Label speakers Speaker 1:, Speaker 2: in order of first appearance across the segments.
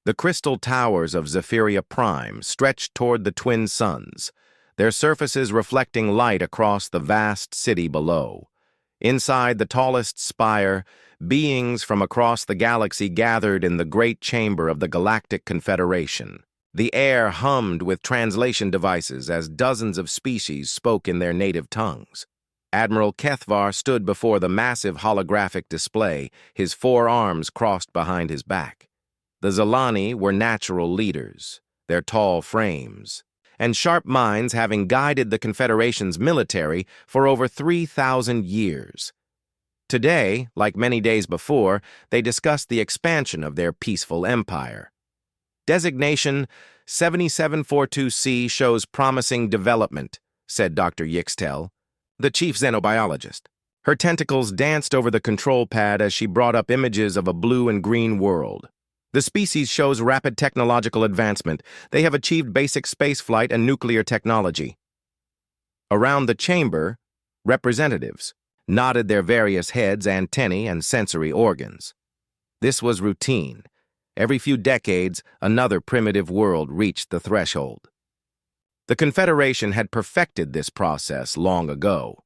Speaker 1: The crystal towers of Zephyria Prime stretched toward the twin suns, their surfaces reflecting light across the vast city below. Inside the tallest spire, beings from across the galaxy gathered in the great chamber of the Galactic Confederation. The air hummed with translation devices as dozens of species spoke in their native tongues. Admiral Kethvar stood before the massive holographic display, his four arms crossed behind his back. The Zalani were natural leaders, their tall frames and sharp minds having guided the Confederation's military for over 3,000 years. Today, like many days before, they discussed the expansion of their peaceful empire. Designation 7742C shows promising development, said Dr. Yixtel, the chief xenobiologist. Her tentacles danced over the control pad as she brought up images of a blue and green world. The species shows rapid technological advancement. They have achieved basic spaceflight and nuclear technology. Around the chamber, representatives nodded their various heads, antennae, and sensory organs. This was routine. Every few decades, another primitive world reached the threshold. The Confederation had perfected this process long ago.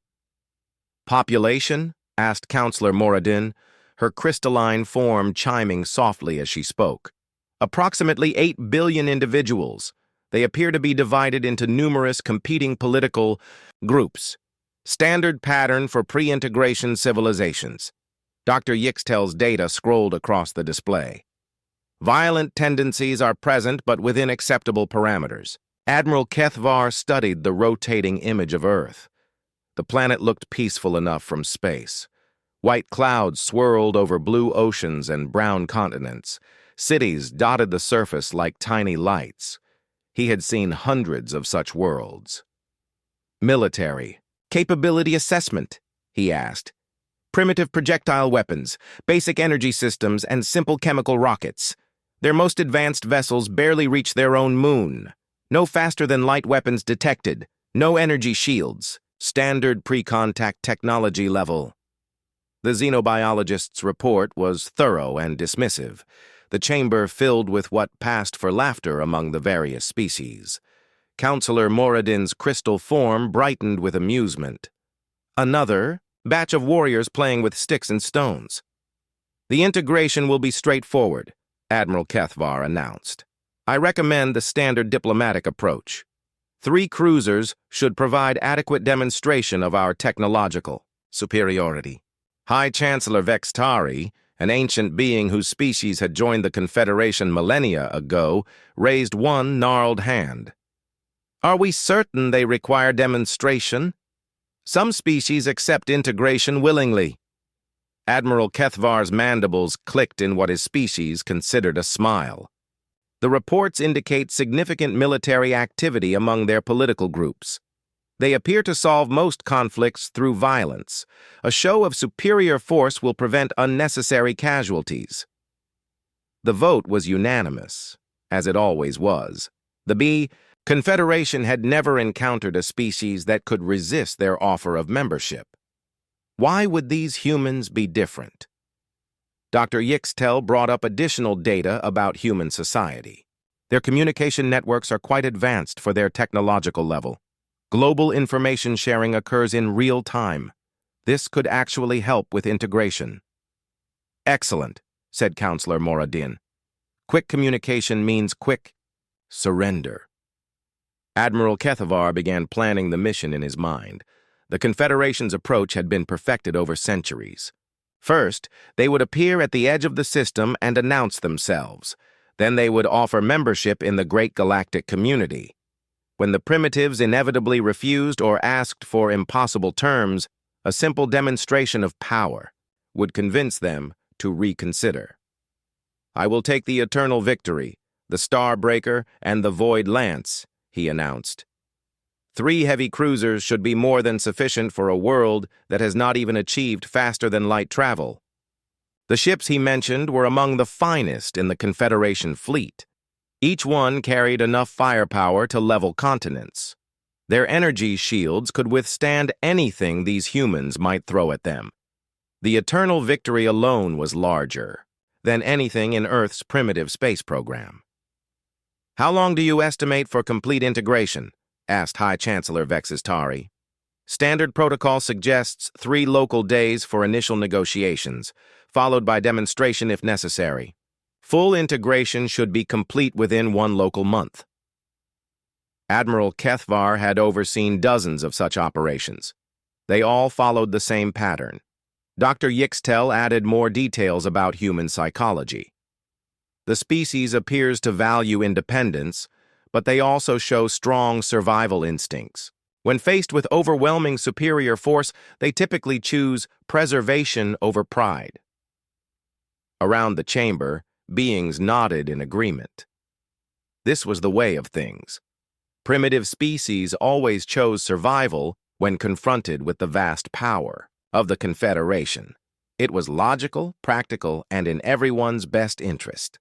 Speaker 1: Population? Asked Counselor Moradin, her crystalline form chiming softly as she spoke. Approximately 8 billion individuals. They appear to be divided into numerous competing political groups. Standard pattern for pre-integration civilizations. Dr. Yixtel's data scrolled across the display. Violent tendencies are present but within acceptable parameters. Admiral Kethvar studied the rotating image of Earth. The planet looked peaceful enough from space. White clouds swirled over blue oceans and brown continents. Cities dotted the surface like tiny lights. He had seen hundreds of such worlds. Military. Capability assessment, he asked. Primitive projectile weapons, basic energy systems, and simple chemical rockets. Their most advanced vessels barely reach their own moon. No faster-than-light weapons detected. No energy shields. Standard pre-contact technology level. The xenobiologist's report was thorough and dismissive, the chamber filled with what passed for laughter among the various species. Counselor Moradin's crystal form brightened with amusement. Another batch of warriors playing with sticks and stones. The integration will be straightforward, Admiral Kethvar announced. I recommend the standard diplomatic approach. 3 cruisers should provide adequate demonstration of our technological superiority. High Chancellor Vextari, an ancient being whose species had joined the Confederation millennia ago, raised one gnarled hand. Are we certain they require demonstration? Some species accept integration willingly. Admiral Kethvar's mandibles clicked in what his species considered a smile. The reports indicate significant military activity among their political groups. They appear to solve most conflicts through violence. A show of superior force will prevent unnecessary casualties. The vote was unanimous, as it always was. The Confederation had never encountered a species that could resist their offer of membership. Why would these humans be different? Dr. Yixtel brought up additional data about human society. Their communication networks are quite advanced for their technological level. Global information sharing occurs in real time. This could actually help with integration. Excellent, said Counselor Moradin. Quick communication means quick surrender. Admiral Kethvar began planning the mission in his mind. The Confederation's approach had been perfected over centuries. First, they would appear at the edge of the system and announce themselves. Then they would offer membership in the great galactic community. When the primitives inevitably refused or asked for impossible terms, a simple demonstration of power would convince them to reconsider. I will take the Eternal Victory, the Starbreaker, and the Void Lance, he announced. 3 heavy cruisers should be more than sufficient for a world that has not even achieved faster-than-light travel. The ships he mentioned were among the finest in the Confederation fleet. Each one carried enough firepower to level continents. Their energy shields could withstand anything these humans might throw at them. The Eternal Victory alone was larger. than anything in Earth's primitive space program. "How long do you estimate for complete integration?" asked High Chancellor Vexistari. "Standard protocol suggests 3 local days for initial negotiations, followed by demonstration if necessary. Full integration should be complete within 1 local month." Admiral Kethvar had overseen dozens of such operations. They all followed the same pattern. Dr. Yixtel added more details about human psychology. The species appears to value independence, but they also show strong survival instincts. When faced with overwhelming superior force, they typically choose preservation over pride. Around the chamber, beings nodded in agreement. This was the way of things. Primitive species always chose survival when confronted with the vast power of the Confederation. It was logical, practical, and in everyone's best interest.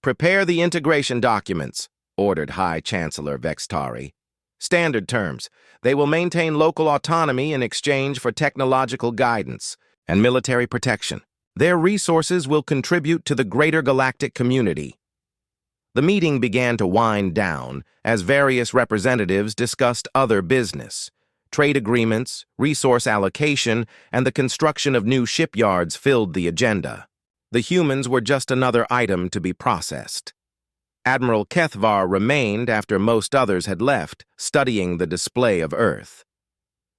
Speaker 1: "Prepare the integration documents," ordered High Chancellor Vextari. "Standard terms. They will maintain local autonomy in exchange for technological guidance and military protection. Their resources will contribute to the greater galactic community." The meeting began to wind down as various representatives discussed other business. Trade agreements, resource allocation, and the construction of new shipyards filled the agenda. The humans were just another item to be processed. Admiral Kethvar remained after most others had left, studying the display of Earth.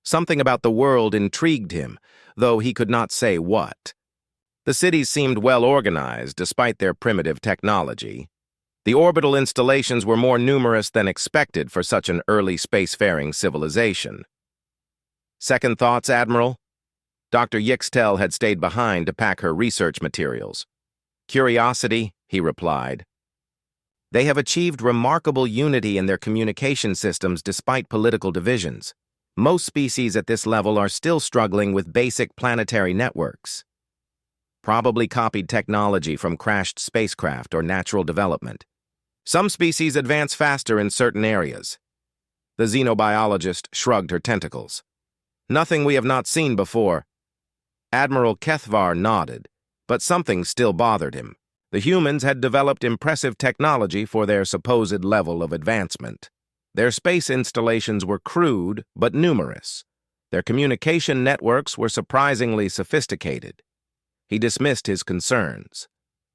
Speaker 1: Something about the world intrigued him, though he could not say what. The cities seemed well organized despite their primitive technology. The orbital installations were more numerous than expected for such an early spacefaring civilization. "Second thoughts, Admiral?" Dr. Yixtel had stayed behind to pack her research materials. "Curiosity," he replied. "They have achieved remarkable unity in their communication systems despite political divisions. Most species at this level are still struggling with basic planetary networks. Probably copied technology from crashed spacecraft or natural development. Some species advance faster in certain areas." The xenobiologist shrugged her tentacles. "Nothing we have not seen before." Admiral Kethvar nodded, but something still bothered him. The humans had developed impressive technology for their supposed level of advancement. Their space installations were crude but numerous. Their communication networks were surprisingly sophisticated. He dismissed his concerns.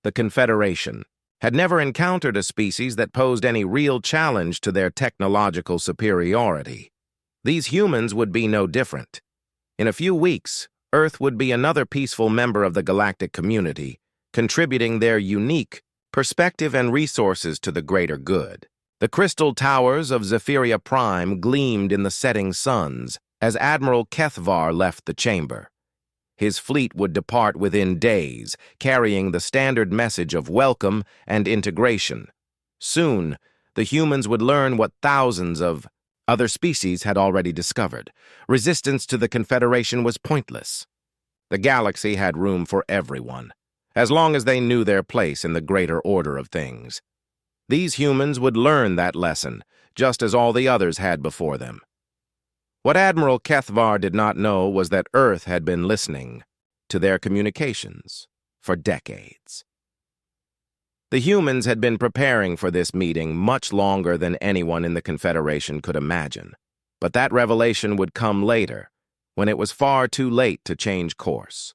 Speaker 1: The Confederation had never encountered a species that posed any real challenge to their technological superiority. These humans would be no different. In a few weeks, Earth would be another peaceful member of the galactic community, contributing their unique perspective and resources to the greater good. The crystal towers of Zephyria Prime gleamed in the setting suns as Admiral Kethvar left the chamber. His fleet would depart within days, carrying the standard message of welcome and integration. Soon, the humans would learn what thousands of other species had already discovered. Resistance to the Confederation was pointless. The galaxy had room for everyone, as long as they knew their place in the greater order of things. These humans would learn that lesson, just as all the others had before them. What Admiral Kethvar did not know was that Earth had been listening to their communications for decades. The humans had been preparing for this meeting much longer than anyone in the Confederation could imagine, but that revelation would come later, when it was far too late to change course.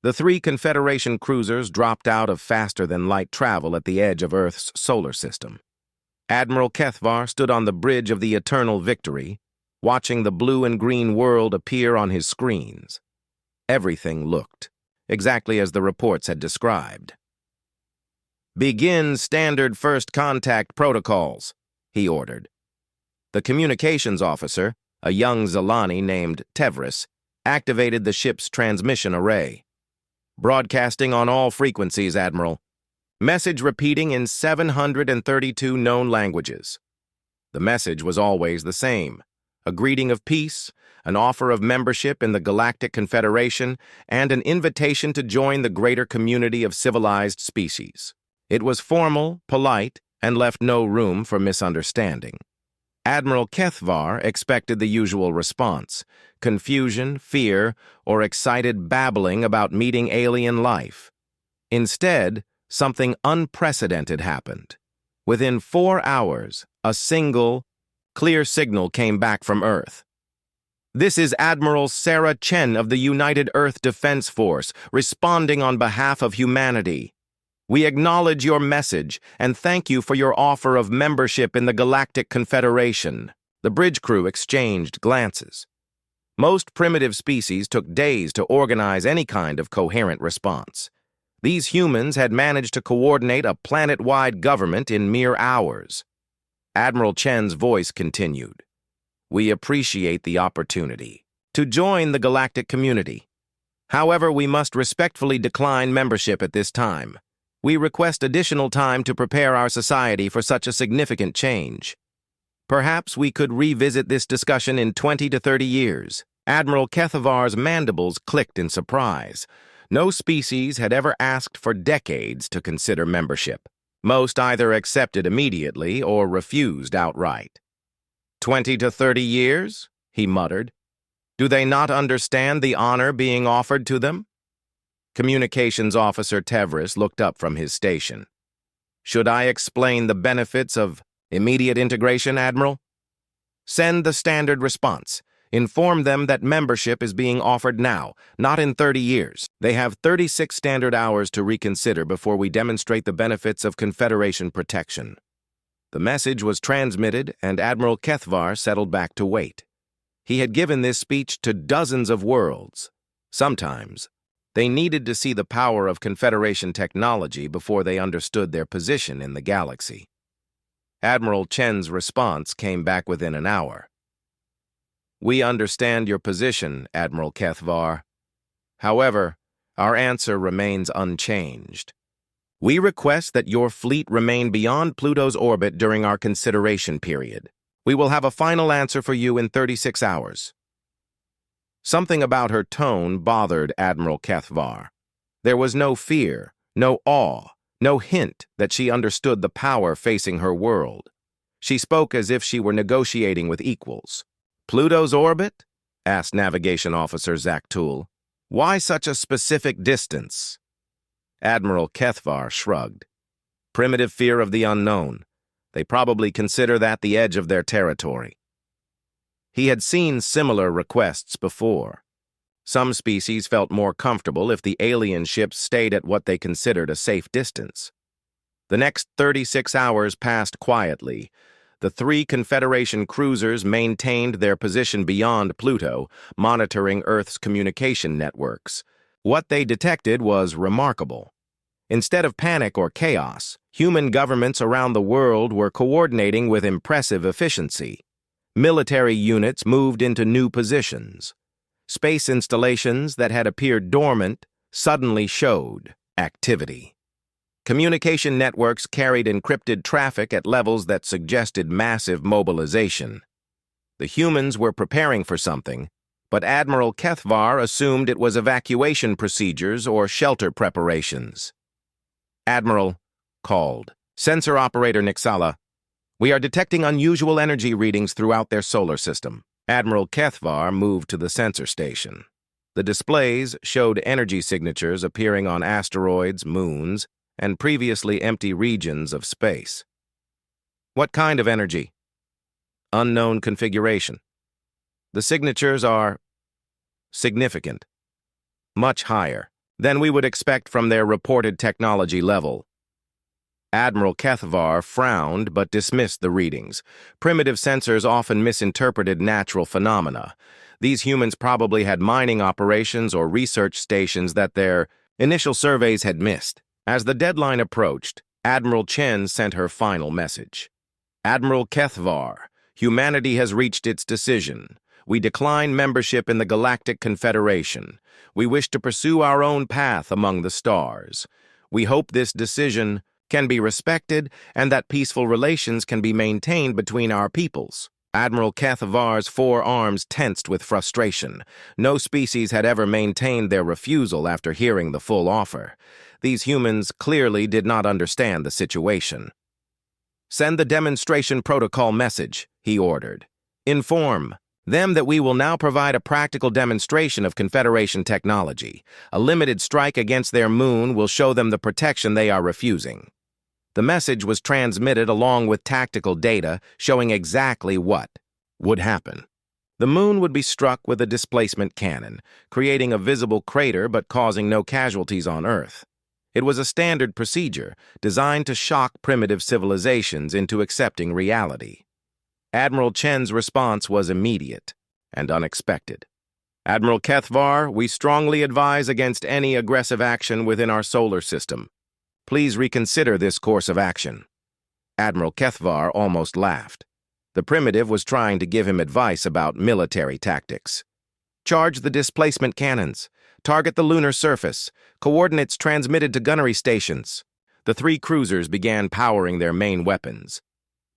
Speaker 1: The 3 Confederation cruisers dropped out of faster-than-light travel at the edge of Earth's solar system. Admiral Kethvar stood on the bridge of the Eternal Victory, watching the blue and green world appear on his screens. Everything looked exactly as the reports had described. "Begin standard first contact protocols," he ordered. The communications officer, a young Zalani named Tevris, activated the ship's transmission array. "Broadcasting on all frequencies, Admiral. Message repeating in 732 known languages." The message was always the same: a greeting of peace, an offer of membership in the Galactic Confederation, and an invitation to join the greater community of civilized species. It was formal, polite, and left no room for misunderstanding. Admiral Kethvar expected the usual response: confusion, fear, or excited babbling about meeting alien life. Instead, something unprecedented happened. Within 4 hours, a single, clear signal came back from Earth. "This is Admiral Sarah Chen of the United Earth Defense Force, responding on behalf of humanity. We acknowledge your message and thank you for your offer of membership in the Galactic Confederation." The bridge crew exchanged glances. Most primitive species took days to organize any kind of coherent response. These humans had managed to coordinate a planet-wide government in mere hours. Admiral Chen's voice continued. "We appreciate the opportunity to join the galactic community. However, we must respectfully decline membership at this time. We request additional time to prepare our society for such a significant change. Perhaps we could revisit this discussion in 20 to 30 years. Admiral Kethavar's mandibles clicked in surprise. No species had ever asked for decades to consider membership. Most either accepted immediately or refused outright. 20 to 30 years? He muttered. Do they not understand the honor being offered to them? Communications Officer Tevris looked up from his station. Should I explain the benefits of immediate integration, Admiral? Send the standard response. Inform them that membership is being offered now, not in 30 years. They have 36 standard hours to reconsider before we demonstrate the benefits of Confederation protection. The message was transmitted, and Admiral Kethavar settled back to wait. He had given this speech to dozens of worlds. Sometimes, they needed to see the power of Confederation technology before they understood their position in the galaxy. Admiral Chen's response came back within an hour. We understand your position, Admiral Kethavar. However, our answer remains unchanged. We request that your fleet remain beyond Pluto's orbit during our consideration period. We will have a final answer for you in 36 hours. Something about her tone bothered Admiral Kethavar. There was no fear, no awe, no hint that she understood the power facing her world. She spoke as if she were negotiating with equals. Pluto's orbit? Asked Navigation Officer Zaktul. Why such a specific distance? Admiral Kethavar shrugged. Primitive fear of the unknown. They probably consider that the edge of their territory. He had seen similar requests before. Some species felt more comfortable if the alien ships stayed at what they considered a safe distance. The next 36 hours passed quietly. The 3 Confederation cruisers maintained their position beyond Pluto, monitoring Earth's communication networks. What they detected was remarkable. Instead of panic or chaos, human governments around the world were coordinating with impressive efficiency. Military units moved into new positions. Space installations that had appeared dormant suddenly showed activity. Communication networks carried encrypted traffic at levels that suggested massive mobilization. The humans were preparing for something, but Admiral Kethavar assumed it was evacuation procedures or shelter preparations. Admiral called. Sensor operator Nixala. We are detecting unusual energy readings throughout their solar system. Admiral Kethavar moved to the sensor station. The displays showed energy signatures appearing on asteroids, moons, and previously empty regions of space. What kind of energy? Unknown configuration. The signatures are significant, much higher than we would expect from their reported technology level. Admiral Kethavar frowned but dismissed the readings. Primitive sensors often misinterpreted natural phenomena. These humans probably had mining operations or research stations that their initial surveys had missed. As the deadline approached, Admiral Chen sent her final message. Admiral Kethavar, humanity has reached its decision. We decline membership in the Galactic Confederation. We wish to pursue our own path among the stars. We hope this decision can be respected and that peaceful relations can be maintained between our peoples. Admiral Kethavar's forearms tensed with frustration. No species had ever maintained their refusal after hearing the full offer. These humans clearly did not understand the situation. Send the demonstration protocol message, he ordered. Inform Them that we will now provide a practical demonstration of Confederation technology. A limited strike against their moon will show them the protection they are refusing. The message was transmitted along with tactical data showing exactly what would happen. The moon would be struck with a displacement cannon, creating a visible crater but causing no casualties on Earth. It was a standard procedure designed to shock primitive civilizations into accepting reality. Admiral Chen's response was immediate and unexpected. Admiral Kethvar, we strongly advise against any aggressive action within our solar system. Please reconsider this course of action. Admiral Kethvar almost laughed. The primitive was trying to give him advice about military tactics. Charge the displacement cannons. Target the lunar surface. Coordinates transmitted to gunnery stations. The three cruisers began powering their main weapons.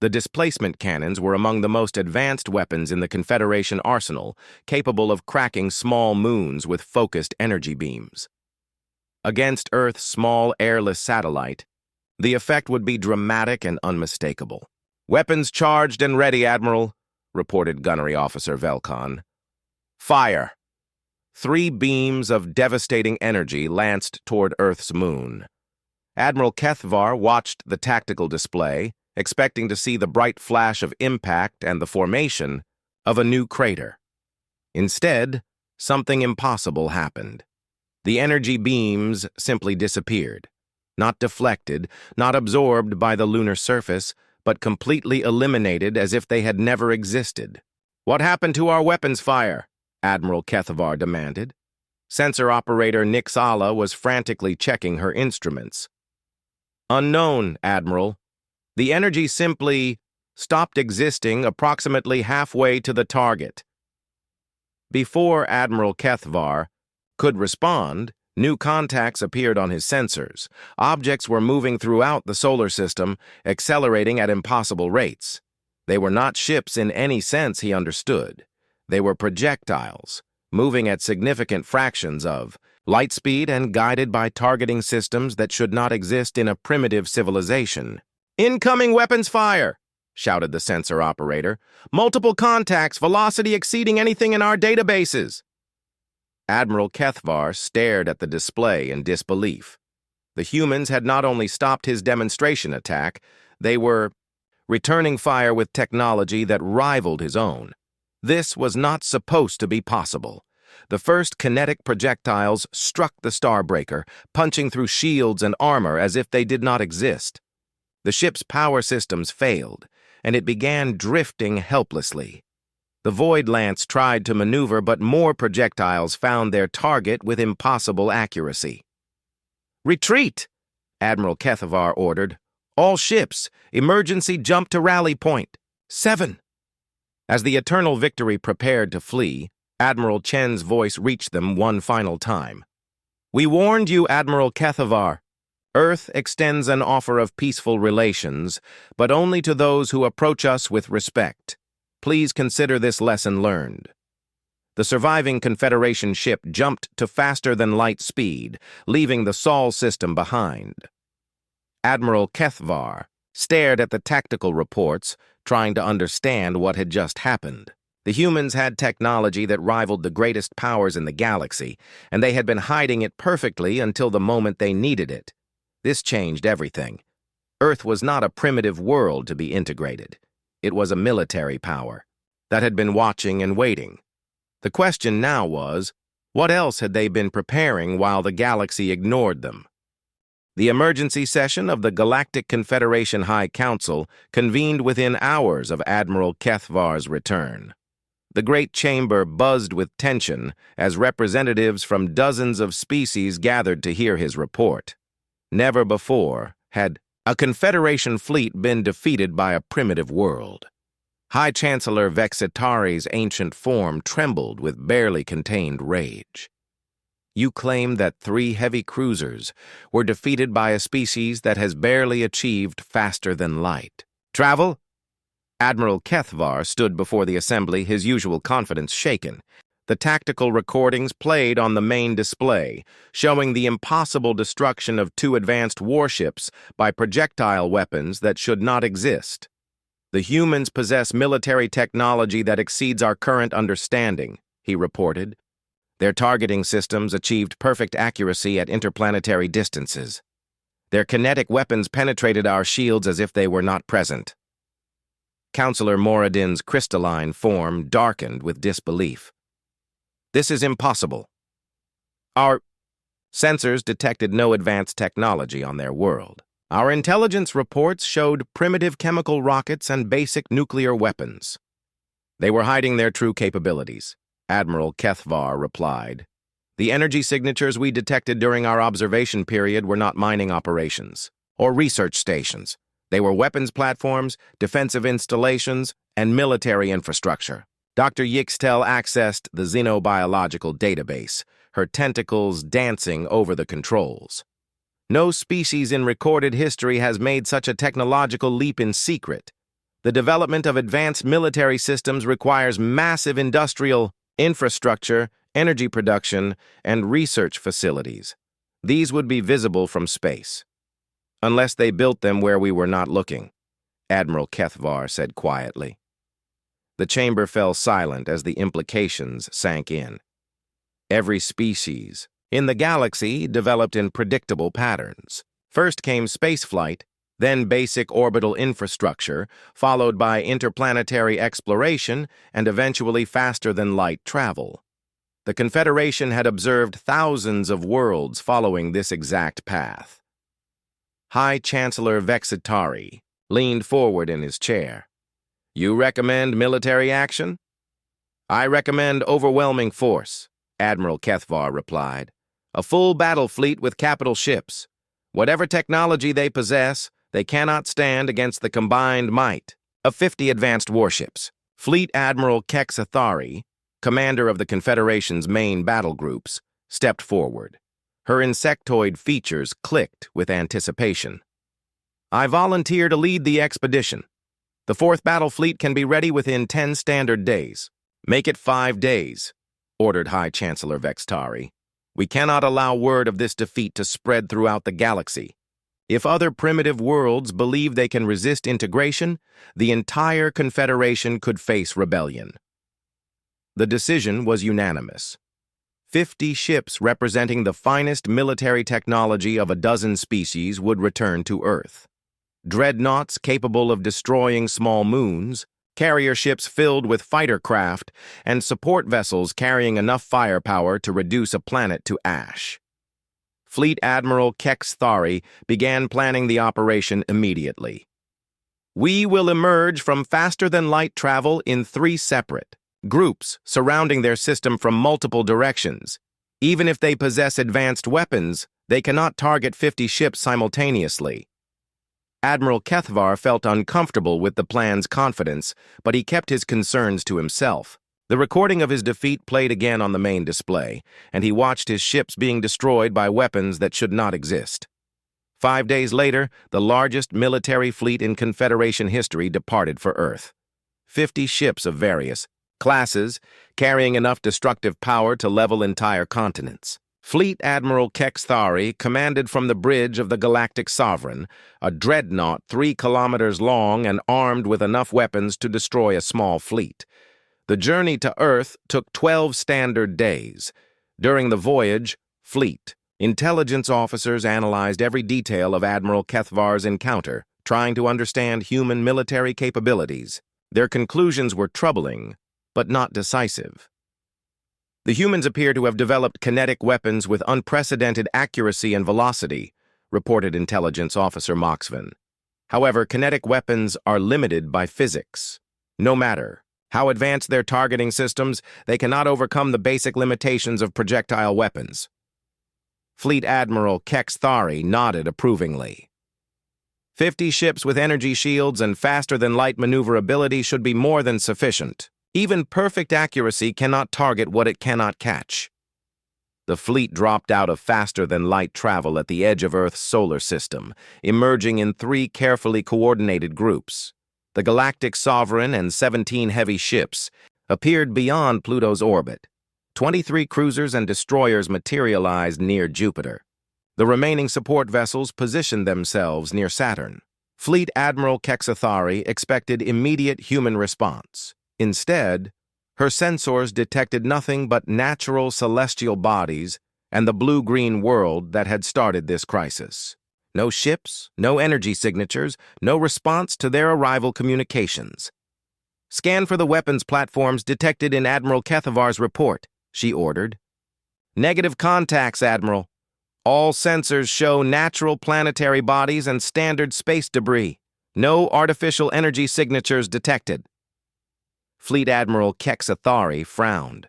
Speaker 1: The displacement cannons were among the most advanced weapons in the Confederation arsenal, capable of cracking small moons with focused energy beams. Against Earth's small airless satellite, the effect would be dramatic and unmistakable. "Weapons charged and ready, Admiral," reported Gunnery Officer Velcon. "Fire!" 3 beams of devastating energy lanced toward Earth's moon. Admiral Kethvar watched the tactical display, expecting to see the bright flash of impact and the formation of a new crater. Instead, something impossible happened. The energy beams simply disappeared, not deflected, not absorbed by the lunar surface, but completely eliminated as if they had never existed. "What happened to our weapons fire?" Admiral Kethvar demanded. Sensor operator Nixala was frantically checking her instruments. "Unknown, Admiral. The energy simply stopped existing approximately halfway to the target." Before Admiral Kethvar could respond, new contacts appeared on his sensors. Objects were moving throughout the solar system, accelerating at impossible rates. They were not ships in any sense he understood. They were projectiles, moving at significant fractions of light speed and guided by targeting systems that should not exist in a primitive civilization. "Incoming weapons fire!" shouted the sensor operator. "Multiple contacts, velocity exceeding anything in our databases." Admiral Kethvar stared at the display in disbelief. The humans had not only stopped his demonstration attack, they were returning fire with technology that rivaled his own. This was not supposed to be possible. The first kinetic projectiles struck the Starbreaker, punching through shields and armor as if they did not exist. The ship's power systems failed, and it began drifting helplessly. The Void Lance tried to maneuver, but more projectiles found their target with impossible accuracy. "Retreat!" Admiral Kethvar ordered. "All ships, emergency jump to rally point. 7. As the Eternal Victory prepared to flee, Admiral Chen's voice reached them one final time. "We warned you, Admiral Kethvar. Earth extends an offer of peaceful relations, but only to those who approach us with respect. Please consider this lesson learned." The surviving Confederation ship jumped to faster-than-light speed, leaving the Sol system behind. Admiral Kethvar stared at the tactical reports, trying to understand what had just happened. The humans had technology that rivaled the greatest powers in the galaxy, and they had been hiding it perfectly until the moment they needed it. This changed everything. Earth was not a primitive world to be integrated. It was a military power that had been watching and waiting. The question now was, what else had they been preparing while the galaxy ignored them? The emergency session of the Galactic Confederation High Council convened within hours of Admiral Kethvar's return. The great chamber buzzed with tension as representatives from dozens of species gathered to hear his report. Never before had a Confederation fleet been defeated by a primitive world. High Chancellor Vexitari's ancient form trembled with barely contained rage. "You claim that 3 heavy cruisers were defeated by a species that has barely achieved faster than light. Travel?" Admiral Kethvar stood before the assembly, his usual confidence shaken. The tactical recordings played on the main display, showing the impossible destruction of 2 advanced warships by projectile weapons that should not exist. The humans possess military technology that exceeds our current understanding, he reported. Their targeting systems achieved perfect accuracy at interplanetary distances. Their kinetic weapons penetrated our shields as if they were not present. Counselor Moradin's crystalline form darkened with disbelief. This is impossible. Our sensors detected no advanced technology on their world. Our intelligence reports showed primitive chemical rockets and basic nuclear weapons. They were hiding their true capabilities, Admiral Kethvar replied. The energy signatures we detected during our observation period were not mining operations or research stations. They were weapons platforms, defensive installations, and military infrastructure. Dr. Yixtel accessed the xenobiological database, her tentacles dancing over the controls. No species in recorded history has made such a technological leap in secret. The development of advanced military systems requires massive industrial infrastructure, energy production, and research facilities. These would be visible from space. Unless they built them where we were not looking, Admiral Kethvar said quietly. The chamber fell silent as the implications sank in. Every species in the galaxy developed in predictable patterns. First came spaceflight, then basic orbital infrastructure, followed by interplanetary exploration, and eventually faster-than-light travel. The Confederation had observed thousands of worlds following this exact path. High Chancellor Vexitari leaned forward in his chair. You recommend military action? I recommend overwhelming force, Admiral Kethvar replied. A full battle fleet with capital ships. Whatever technology they possess, they cannot stand against the combined might of 50 advanced warships. Fleet Admiral Kexathari, commander of the Confederation's main battle groups, stepped forward. Her insectoid features clicked with anticipation. I volunteer to lead the expedition. The 4th Battle Fleet can be ready within 10 standard days. Make it 5 days, ordered High Chancellor Vextari. We cannot allow word of this defeat to spread throughout the galaxy. If other primitive worlds believe they can resist integration, the entire Confederation could face rebellion. The decision was unanimous. 50 ships representing the finest military technology of a dozen species would return to Earth. Dreadnoughts capable of destroying small moons, carrier ships filled with fighter craft, and support vessels carrying enough firepower to reduce a planet to ash. Fleet Admiral Kexthari began planning the operation immediately. We will emerge from faster-than-light travel in 3 separate groups surrounding their system from multiple directions. Even if they possess advanced weapons, they cannot target 50 ships simultaneously. Admiral Kethvar felt uncomfortable with the plan's confidence, but he kept his concerns to himself. The recording of his defeat played again on the main display, and he watched his ships being destroyed by weapons that should not exist. 5 days later, the largest military fleet in Confederation history departed for Earth. 50 ships of various classes, carrying enough destructive power to level entire continents. Fleet Admiral Kexthari commanded from the bridge of the Galactic Sovereign, a dreadnought 3 kilometers long and armed with enough weapons to destroy a small fleet. The journey to Earth took 12 standard days. During the voyage, fleet intelligence officers analyzed every detail of Admiral Kethvar's encounter, trying to understand human military capabilities. Their conclusions were troubling, but not decisive. The humans appear to have developed kinetic weapons with unprecedented accuracy and velocity, reported Intelligence Officer Moxvan. However, kinetic weapons are limited by physics. No matter how advanced their targeting systems, they cannot overcome the basic limitations of projectile weapons. Fleet Admiral Kexthari nodded approvingly. 50 ships with energy shields and faster-than-light maneuverability should be more than sufficient. Even perfect accuracy cannot target what it cannot catch. The fleet dropped out of faster-than-light travel at the edge of Earth's solar system, emerging in 3 carefully coordinated groups. The Galactic Sovereign and 17 heavy ships appeared beyond Pluto's orbit. 23 cruisers and destroyers materialized near Jupiter. The remaining support vessels positioned themselves near Saturn. Fleet Admiral Kexathari expected immediate human response. Instead, her sensors detected nothing but natural celestial bodies and the blue-green world that had started this crisis. No ships, no energy signatures, no response to their arrival communications. "Scan for the weapons platforms detected in Admiral Kethavar's report," she ordered. "Negative contacts, Admiral. All sensors show natural planetary bodies and standard space debris. No artificial energy signatures detected." Fleet Admiral Kexathari frowned.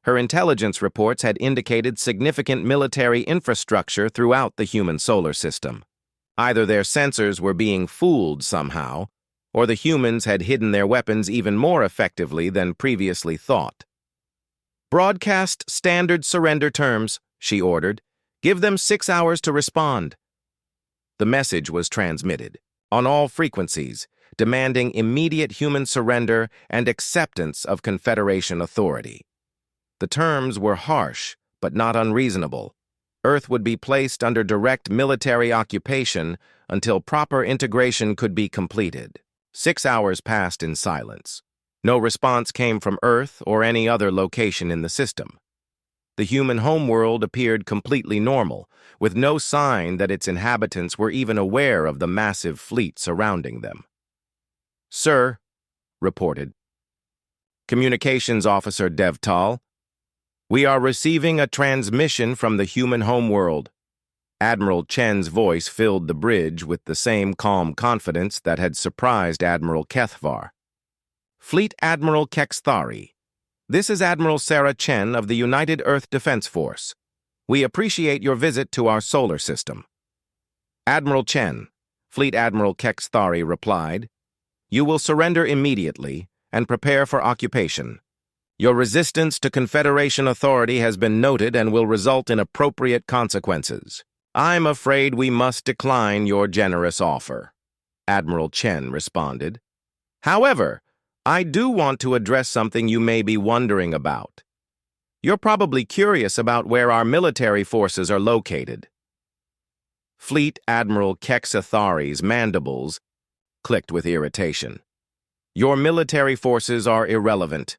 Speaker 1: Her intelligence reports had indicated significant military infrastructure throughout the human solar system. Either their sensors were being fooled somehow, or the humans had hidden their weapons even more effectively than previously thought. "Broadcast standard surrender terms," she ordered. "Give them 6 hours to respond." The message was transmitted, on all frequencies, demanding immediate human surrender and acceptance of Confederation authority. The terms were harsh, but not unreasonable. Earth would be placed under direct military occupation until proper integration could be completed. 6 hours passed in silence. No response came from Earth or any other location in the system. The human homeworld appeared completely normal, with no sign that its inhabitants were even aware of the massive fleet surrounding them. "Sir," reported Communications Officer Devtal, "we are receiving a transmission from the human homeworld." Admiral Chen's voice filled the bridge with the same calm confidence that had surprised Admiral Kethvar. "Fleet Admiral Kexthari, this is Admiral Sarah Chen of the United Earth Defense Force. We appreciate your visit to our solar system." "Admiral Chen," Fleet Admiral Kexthari replied, "you will surrender immediately and prepare for occupation. Your resistance to Confederation authority has been noted and will result in appropriate consequences. I'm afraid we must decline your generous offer," Admiral Chen responded. "However, I do want to address something you may be wondering about. You're probably curious about where our military forces are located." Fleet Admiral Kexathari's mandibles clicked with irritation. "Your military forces are irrelevant.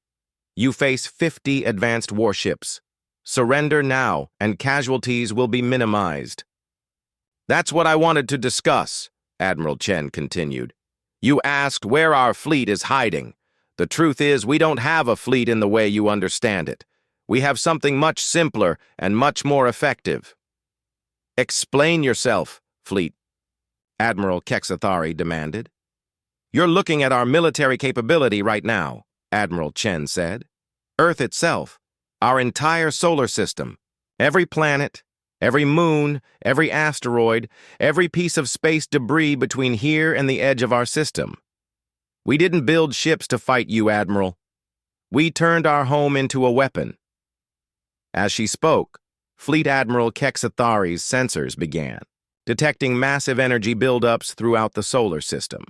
Speaker 1: You face 50 advanced warships. Surrender now, and casualties will be minimized." "That's what I wanted to discuss," Admiral Chen continued. "You asked where our fleet is hiding. The truth is, we don't have a fleet in the way you understand it. We have something much simpler and much more effective." "Explain yourself, Fleet," Admiral Kexathari demanded. "You're looking at our military capability right now," Admiral Chen said. "Earth itself, our entire solar system, every planet, every moon, every asteroid, every piece of space debris between here and the edge of our system. We didn't build ships to fight you, Admiral. We turned our home into a weapon." As she spoke, Fleet Admiral Kexathari's sensors began, detecting massive energy buildups throughout the solar system.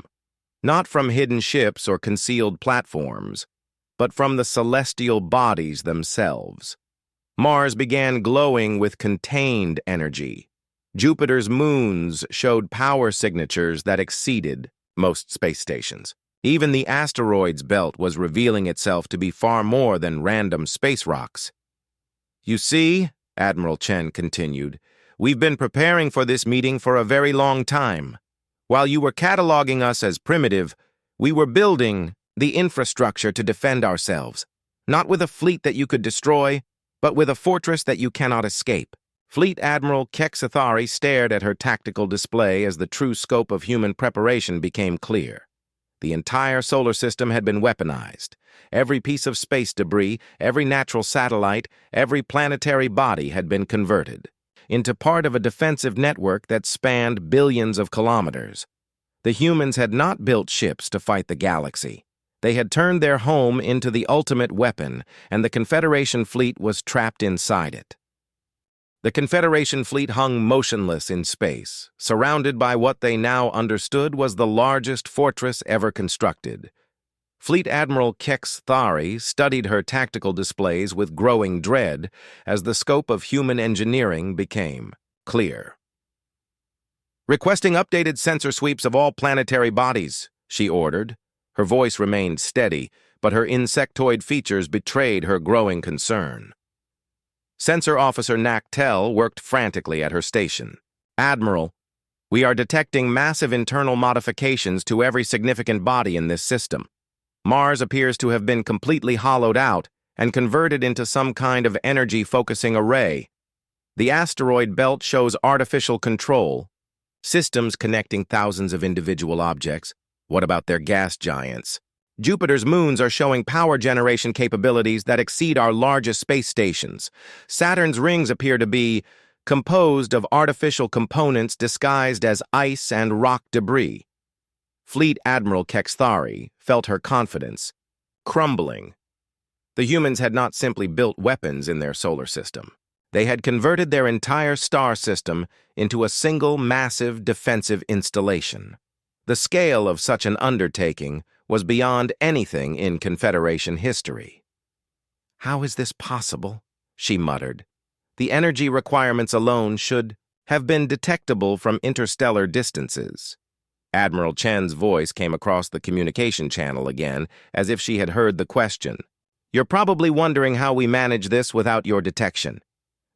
Speaker 1: Not from hidden ships or concealed platforms, but from the celestial bodies themselves. Mars began glowing with contained energy. Jupiter's moons showed power signatures that exceeded most space stations. Even the asteroids belt was revealing itself to be far more than random space rocks. "You see," Admiral Chen continued, "we've been preparing for this meeting for a very long time. While you were cataloging us as primitive, we were building the infrastructure to defend ourselves, not with a fleet that you could destroy, but with a fortress that you cannot escape." Fleet Admiral Kexathari stared at her tactical display as the true scope of human preparation became clear. The entire solar system had been weaponized. Every piece of space debris, every natural satellite, every planetary body had been converted into part of a defensive network that spanned billions of kilometers. The humans had not built ships to fight the galaxy. They had turned their home into the ultimate weapon, and the Confederation fleet was trapped inside it. The Confederation fleet hung motionless in space, surrounded by what they now understood was the largest fortress ever constructed. Fleet Admiral Kexathari studied her tactical displays with growing dread as the scope of human engineering became clear. "Requesting updated sensor sweeps of all planetary bodies," she ordered. Her voice remained steady, but her insectoid features betrayed her growing concern. Sensor Officer Naktel worked frantically at her station. "Admiral, we are detecting massive internal modifications to every significant body in this system. Mars appears to have been completely hollowed out and converted into some kind of energy-focusing array. The asteroid belt shows artificial control, systems connecting thousands of individual objects. What about their gas giants? Jupiter's moons are showing power generation capabilities that exceed our largest space stations. Saturn's rings appear to be composed of artificial components disguised as ice and rock debris." Fleet Admiral Kexthari felt her confidence crumbling. The humans had not simply built weapons in their solar system. They had converted their entire star system into a single massive defensive installation. The scale of such an undertaking was beyond anything in Confederation history. "How is this possible?" she muttered. "The energy requirements alone should have been detectable from interstellar distances." Admiral Chen's voice came across the communication channel again, as if she had heard the question. "You're probably wondering how we manage this without your detection.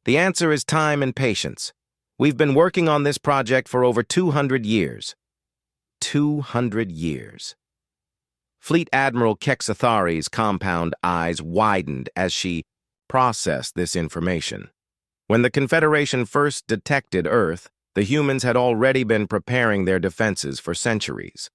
Speaker 1: The answer is time and patience. We've been working on this project for over 200 years. 200 years. Fleet Admiral Kexathari's compound eyes widened as she processed this information. When the Confederation first detected Earth, the humans had already been preparing their defenses for centuries.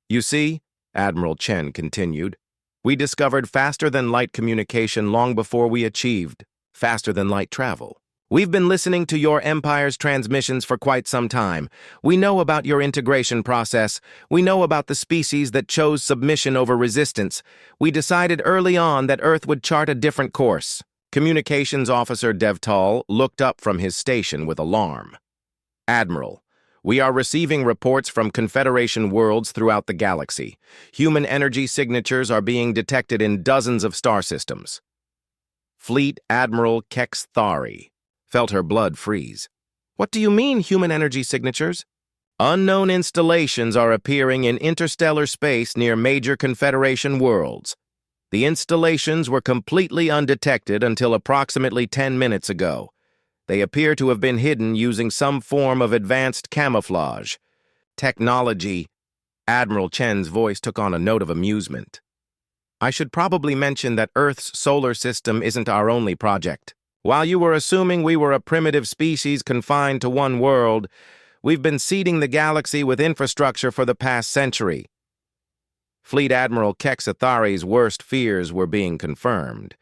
Speaker 1: "You see," Admiral Chen continued, "we discovered faster-than-light communication long before we achieved faster-than-light travel. We've been listening to your Empire's transmissions for quite some time. We know about your integration process. We know about the species that chose submission over resistance. We decided early on that Earth would chart a different course." Communications Officer Devtal looked up from his station with alarm. "Admiral, we are receiving reports from Confederation worlds throughout the galaxy. Human energy signatures are being detected in dozens of star systems." Fleet Admiral Kexthari felt her blood freeze. "What do you mean, human energy signatures?" "Unknown installations are appearing in interstellar space near major Confederation worlds. The installations were completely undetected until approximately 10 minutes ago. They appear to have been hidden using some form of advanced camouflage technology." Admiral Chen's voice took on a note of amusement. "I should probably mention that Earth's solar system isn't our only project. While you were assuming we were a primitive species confined to one world, we've been seeding the galaxy with infrastructure for the past century." Fleet Admiral Kexathari's worst fears were being confirmed.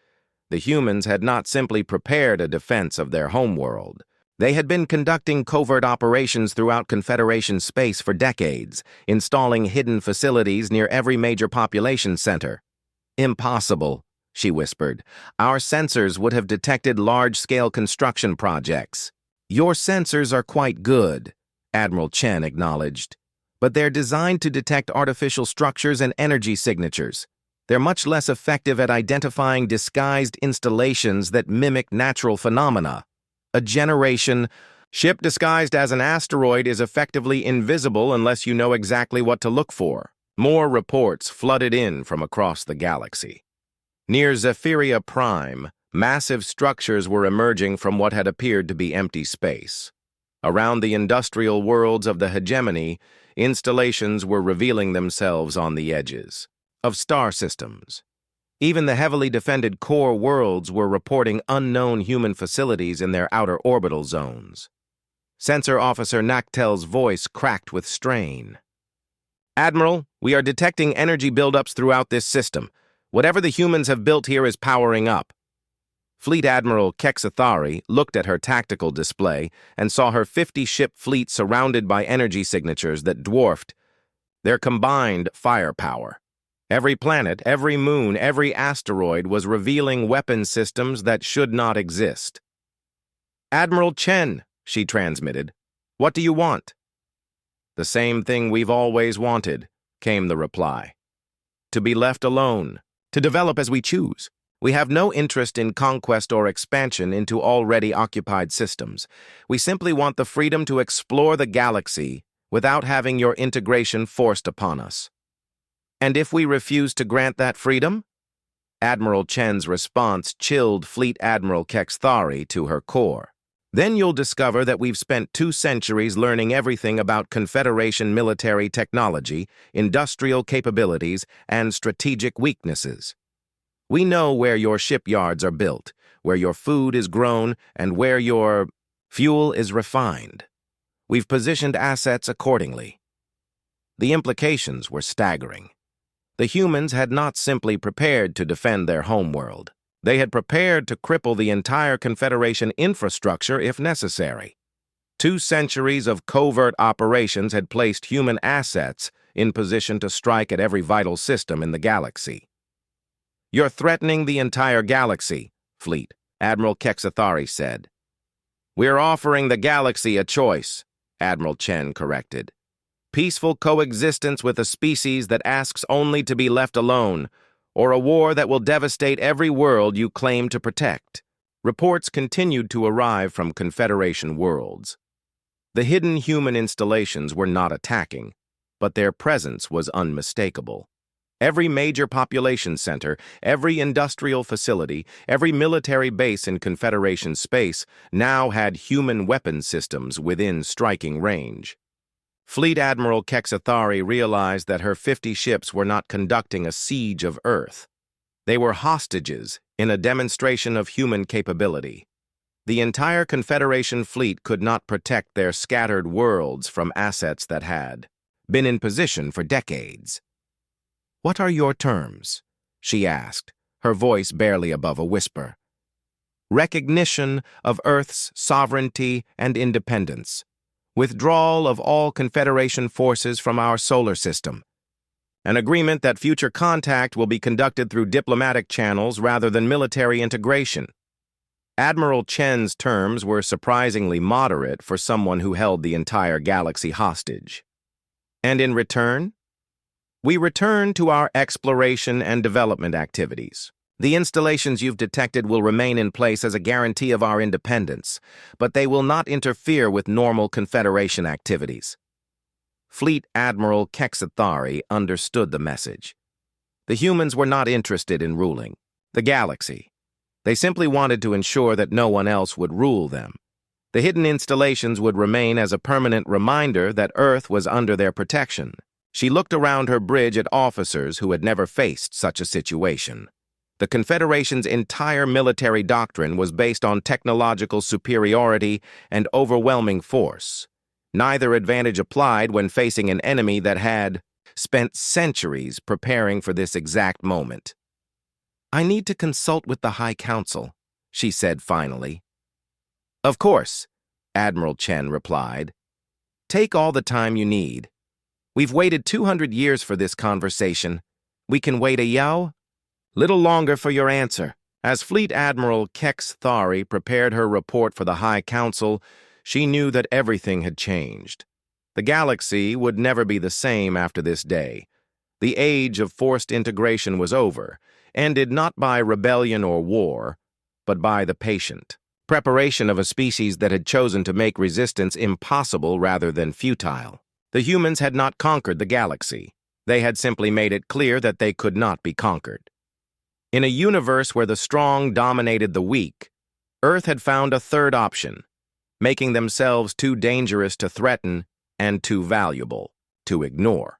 Speaker 1: The humans had not simply prepared a defense of their homeworld. They had been conducting covert operations throughout Confederation space for decades, installing hidden facilities near every major population center. "Impossible," she whispered. "Our sensors would have detected large-scale construction projects." "Your sensors are quite good," Admiral Chen acknowledged, "but they're designed to detect artificial structures and energy signatures. They're much less effective at identifying disguised installations that mimic natural phenomena. A generation ship disguised as an asteroid is effectively invisible unless you know exactly what to look for." More reports flooded in from across the galaxy. Near Zephyria Prime, massive structures were emerging from what had appeared to be empty space. Around the industrial worlds of the hegemony, installations were revealing themselves on the edges of star systems. Even the heavily defended core worlds were reporting unknown human facilities in their outer orbital zones. Sensor Officer Naktel's voice cracked with strain. "Admiral, we are detecting energy buildups throughout this system. Whatever the humans have built here is powering up." Fleet Admiral Kexathari looked at her tactical display and saw her 50-ship fleet surrounded by energy signatures that dwarfed their combined firepower. Every planet, every moon, every asteroid was revealing weapon systems that should not exist. "Admiral Chen," she transmitted, "what do you want?" "The same thing we've always wanted," came the reply. "To be left alone, to develop as we choose. We have no interest in conquest or expansion into already occupied systems. We simply want the freedom to explore the galaxy without having your integration forced upon us. And if we refuse to grant that freedom? Admiral Chen's response chilled Fleet Admiral Kexthari to her core. Then you'll discover that we've spent 2 centuries learning everything about Confederation military technology, industrial capabilities, and strategic weaknesses. We know where your shipyards are built, where your food is grown, and where your fuel is refined. We've positioned assets accordingly. The implications were staggering. The humans had not simply prepared to defend their homeworld. They had prepared to cripple the entire Confederation infrastructure if necessary. 2 centuries of covert operations had placed human assets in position to strike at every vital system in the galaxy. You're threatening the entire galaxy, Fleet, Admiral Kexthari said. We're offering the galaxy a choice, Admiral Chen corrected. Peaceful coexistence with a species that asks only to be left alone, or a war that will devastate every world you claim to protect. Reports continued to arrive from Confederation worlds. The hidden human installations were not attacking, but their presence was unmistakable. Every major population center, every industrial facility, every military base in Confederation space now had human weapon systems within striking range. Fleet Admiral Kexthari realized that her 50 ships were not conducting a siege of Earth. They were hostages in a demonstration of human capability. The entire Confederation fleet could not protect their scattered worlds from assets that had been in position for decades. "What are your terms?" she asked, her voice barely above a whisper. "Recognition of Earth's sovereignty and independence. Withdrawal of all Confederation forces from our solar system. An agreement that future contact will be conducted through diplomatic channels rather than military integration." Admiral Chen's terms were surprisingly moderate for someone who held the entire galaxy hostage. "And in return? We return to our exploration and development activities. The installations you've detected will remain in place as a guarantee of our independence, but they will not interfere with normal Confederation activities." Fleet Admiral Kexthari understood the message. The humans were not interested in ruling the galaxy. They simply wanted to ensure that no one else would rule them. The hidden installations would remain as a permanent reminder that Earth was under their protection. She looked around her bridge at officers who had never faced such a situation. The Confederation's entire military doctrine was based on technological superiority and overwhelming force. Neither advantage applied when facing an enemy that had spent centuries preparing for this exact moment. "I need to consult with the High Council," she said finally. "Of course," Admiral Chen replied. "Take all the time you need. We've waited 200 years for this conversation. We can wait a yao? Little longer for your answer." As Fleet Admiral Kexthari prepared her report for the High Council, she knew that everything had changed. The galaxy would never be the same after this day. The age of forced integration was over, ended not by rebellion or war, but by the patient preparation of a species that had chosen to make resistance impossible rather than futile. The humans had not conquered the galaxy. They had simply made it clear that they could not be conquered. In a universe where the strong dominated the weak, Earth had found a third option, making themselves too dangerous to threaten and too valuable to ignore.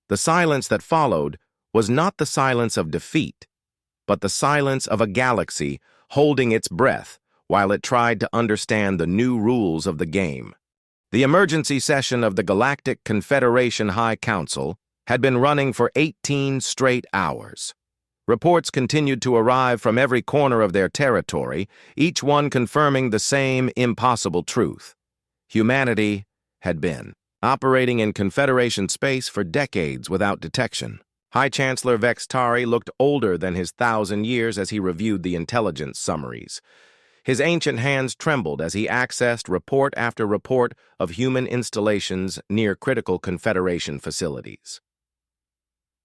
Speaker 1: The silence that followed was not the silence of defeat, but the silence of a galaxy holding its breath while it tried to understand the new rules of the game. The emergency session of the Galactic Confederation High Council had been running for 18 straight hours. Reports continued to arrive from every corner of their territory, each one confirming the same impossible truth. Humanity had been operating in Confederation space for decades without detection. High Chancellor Vextari looked older than his 1,000 years as he reviewed the intelligence summaries. His ancient hands trembled as he accessed report after report of human installations near critical Confederation facilities.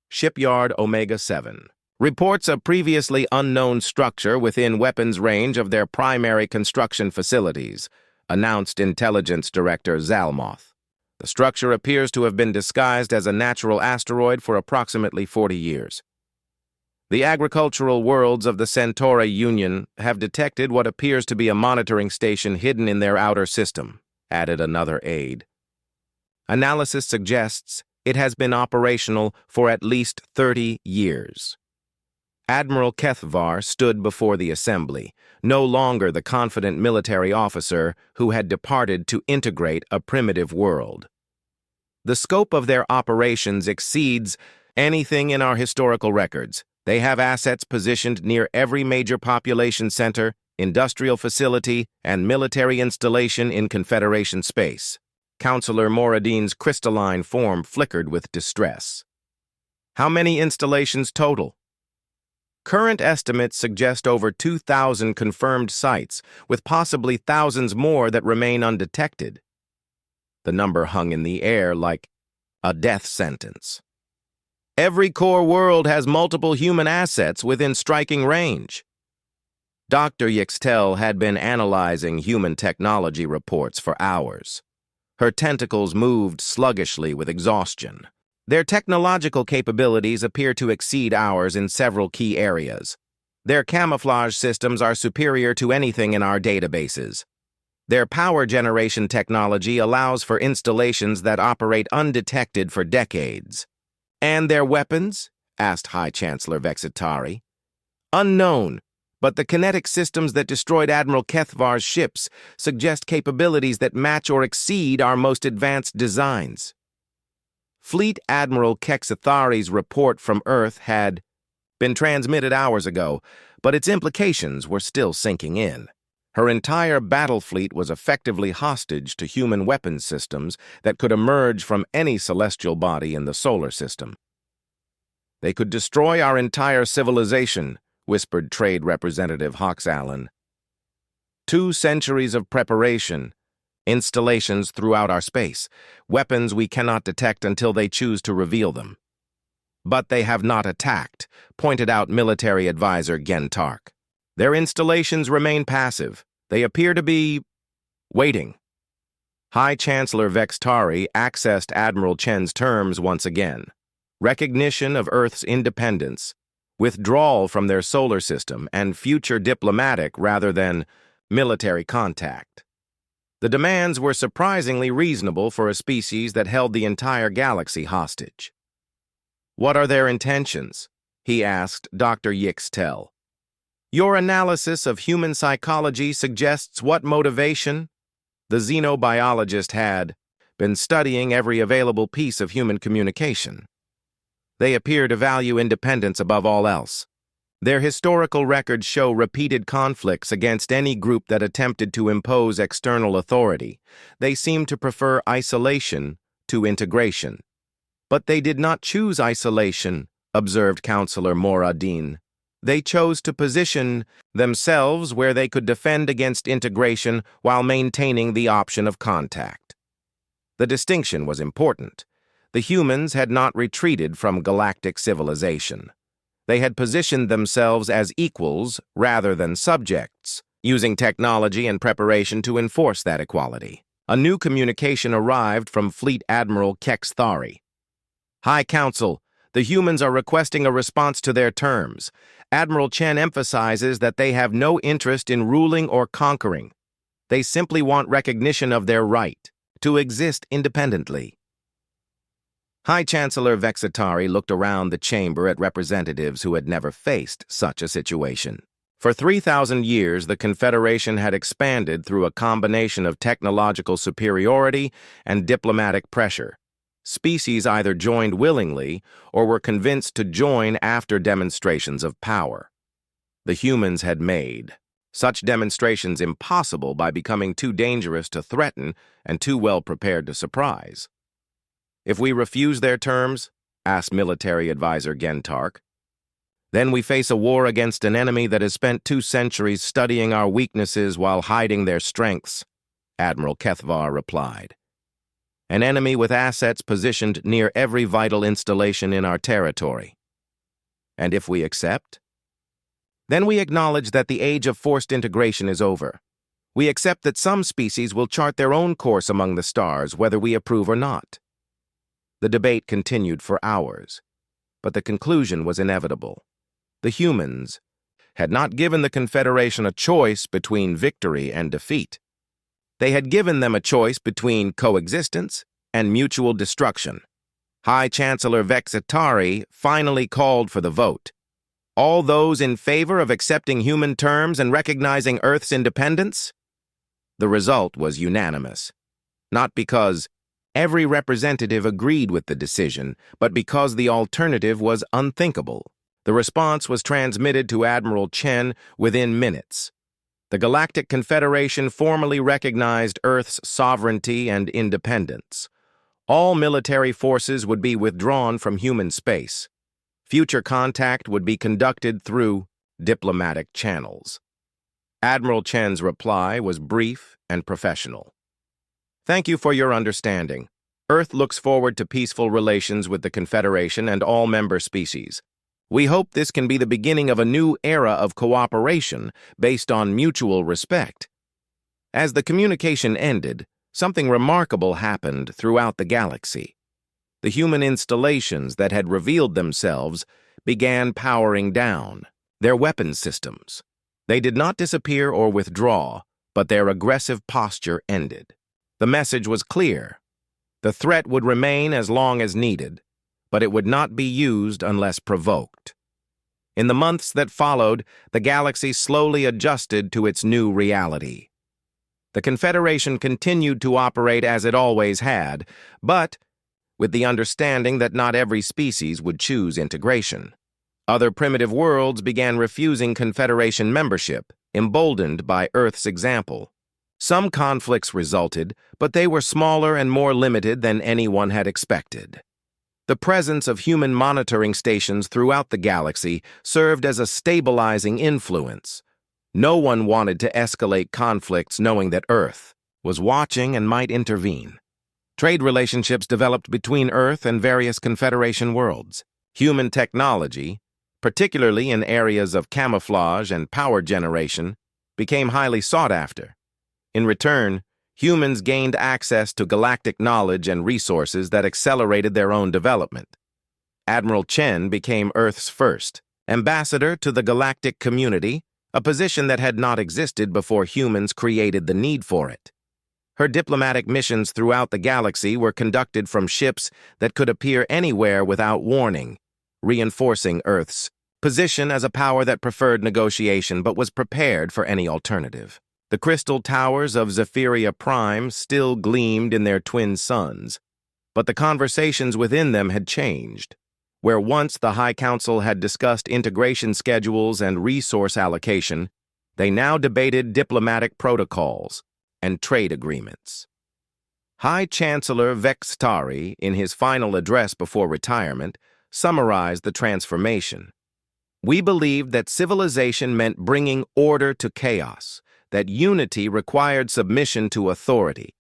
Speaker 1: Shipyard Omega-7. Reports a previously unknown structure within weapons range of their primary construction facilities, announced Intelligence Director Zalmoth. The structure appears to have been disguised as a natural asteroid for approximately 40 years. The agricultural worlds of the Centauri Union have detected what appears to be a monitoring station hidden in their outer system, added another aide. Analysis suggests it has been operational for at least 30 years. Admiral Kethvar stood before the assembly, no longer the confident military officer who had departed to integrate a primitive world. The scope of their operations exceeds anything in our historical records. They have assets positioned near every major population center, industrial facility, and military installation in Confederation space. Counselor Moradin's crystalline form flickered with distress. How many installations total? Current estimates suggest over 2,000 confirmed sites, with possibly thousands more that remain undetected. The number hung in the air like a death sentence. Every core world has multiple human assets within striking range. Dr. Yixtel had been analyzing human technology reports for hours. Her tentacles moved sluggishly with exhaustion. Their technological capabilities appear to exceed ours in several key areas. Their camouflage systems are superior to anything in our databases. Their power generation technology allows for installations that operate undetected for decades. And their weapons? Asked High Chancellor Vexitari. Unknown, but the kinetic systems that destroyed Admiral Kethvar's ships suggest capabilities that match or exceed our most advanced designs. Fleet Admiral Kexithari's report from Earth had been transmitted hours ago, but its implications were still sinking in. Her entire battle fleet was effectively hostage to human weapons systems that could emerge from any celestial body in the solar system. They could destroy our entire civilization, whispered Trade Representative Hawks Allen. 2 centuries of preparation, installations throughout our space, weapons we cannot detect until they choose to reveal them. But they have not attacked, pointed out military advisor Gentark. Their installations remain passive. They appear to be waiting. High Chancellor Vextari accessed Admiral Chen's terms once again. Recognition of Earth's independence, withdrawal from their solar system, and future diplomatic rather than military contact. The demands were surprisingly reasonable for a species that held the entire galaxy hostage. What are their intentions? He asked Dr. Yixtel. Your analysis of human psychology suggests what motivation? The xenobiologist had been studying every available piece of human communication. They appear to value independence above all else. Their historical records show repeated conflicts against any group that attempted to impose external authority. They seem to prefer isolation to integration. But they did not choose isolation, observed Counselor Moradin. They chose to position themselves where they could defend against integration while maintaining the option of contact. The distinction was important. The humans had not retreated from galactic civilization. They had positioned themselves as equals rather than subjects, using technology and preparation to enforce that equality. A new communication arrived from Fleet Admiral Kexthari. High Council, the humans are requesting a response to their terms. Admiral Chen emphasizes that they have no interest in ruling or conquering. They simply want recognition of their right to exist independently. High Chancellor Vexitari looked around the chamber at representatives who had never faced such a situation. For 3,000 years, the Confederation had expanded through a combination of technological superiority and diplomatic pressure. Species either joined willingly or were convinced to join after demonstrations of power. The humans had made such demonstrations impossible by becoming too dangerous to threaten and too well prepared to surprise. If we refuse their terms, asked military advisor Gentark, then we face a war against an enemy that has spent 2 centuries studying our weaknesses while hiding their strengths, Admiral Kethvar replied. An enemy with assets positioned near every vital installation in our territory. And if we accept? Then we acknowledge that the age of forced integration is over. We accept that some species will chart their own course among the stars, whether we approve or not. The debate continued for hours, but the conclusion was inevitable. The humans had not given the Confederation a choice between victory and defeat. They had given them a choice between coexistence and mutual destruction. High Chancellor Vexitari finally called for the vote. All those in favor of accepting human terms and recognizing Earth's independence? The result was unanimous. Not because every representative agreed with the decision, but because the alternative was unthinkable. The response was transmitted to Admiral Chen within minutes. The Galactic Confederation formally recognized Earth's sovereignty and independence. All military forces would be withdrawn from human space. Future contact would be conducted through diplomatic channels. Admiral Chen's reply was brief and professional. Thank you for your understanding. Earth looks forward to peaceful relations with the Confederation and all member species. We hope this can be the beginning of a new era of cooperation based on mutual respect. As the communication ended, something remarkable happened throughout the galaxy. The human installations that had revealed themselves began powering down, their weapon systems. They did not disappear or withdraw, but their aggressive posture ended. The message was clear. The threat would remain as long as needed, but it would not be used unless provoked. In the months that followed, the galaxy slowly adjusted to its new reality. The Confederation continued to operate as it always had, but with the understanding that not every species would choose integration. Other primitive worlds began refusing Confederation membership, emboldened by Earth's example. Some conflicts resulted, but they were smaller and more limited than anyone had expected. The presence of human monitoring stations throughout the galaxy served as a stabilizing influence. No one wanted to escalate conflicts knowing that Earth was watching and might intervene. Trade relationships developed between Earth and various Confederation worlds. Human technology, particularly in areas of camouflage and power generation, became highly sought after. In return, humans gained access to galactic knowledge and resources that accelerated their own development. Admiral Chen became Earth's first ambassador to the galactic community, a position that had not existed before humans created the need for it. Her diplomatic missions throughout the galaxy were conducted from ships that could appear anywhere without warning, reinforcing Earth's position as a power that preferred negotiation but was prepared for any alternative. The crystal towers of Zephyria Prime still gleamed in their twin suns, but the conversations within them had changed. Where once the High Council had discussed integration schedules and resource allocation, they now debated diplomatic protocols and trade agreements. High Chancellor Vexitari, in his final address before retirement, summarized the transformation. We believed that civilization meant bringing order to chaos, that unity required submission to authority.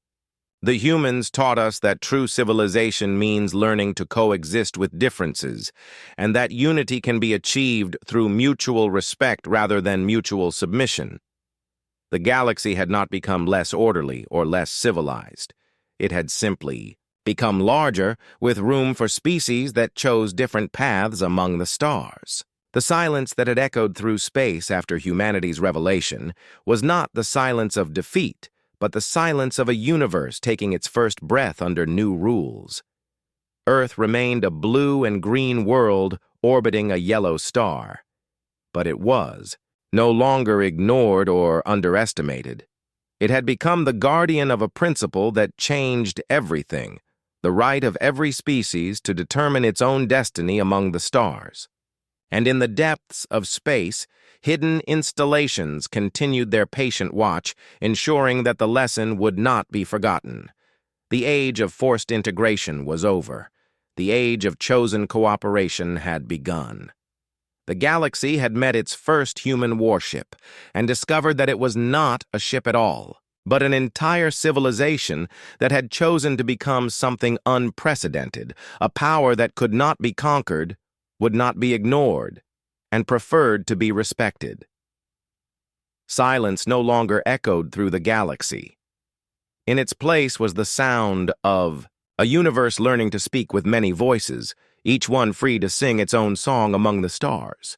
Speaker 1: The humans taught us that true civilization means learning to coexist with differences, and that unity can be achieved through mutual respect rather than mutual submission. The galaxy had not become less orderly or less civilized. It had simply become larger, with room for species that chose different paths among the stars. The silence that had echoed through space after humanity's revelation was not the silence of defeat, but the silence of a universe taking its first breath under new rules. Earth remained a blue and green world orbiting a yellow star. But it was no longer ignored or underestimated. It had become the guardian of a principle that changed everything, the right of every species to determine its own destiny among the stars. And in the depths of space, hidden installations continued their patient watch, ensuring that the lesson would not be forgotten. The age of forced integration was over. The age of chosen cooperation had begun. The galaxy had met its first human warship and discovered that it was not a ship at all, but an entire civilization that had chosen to become something unprecedented, a power that could not be conquered, would not be ignored, and preferred to be respected. Silence no longer echoed through the galaxy. In its place was the sound of a universe learning to speak with many voices, each one free to sing its own song among the stars.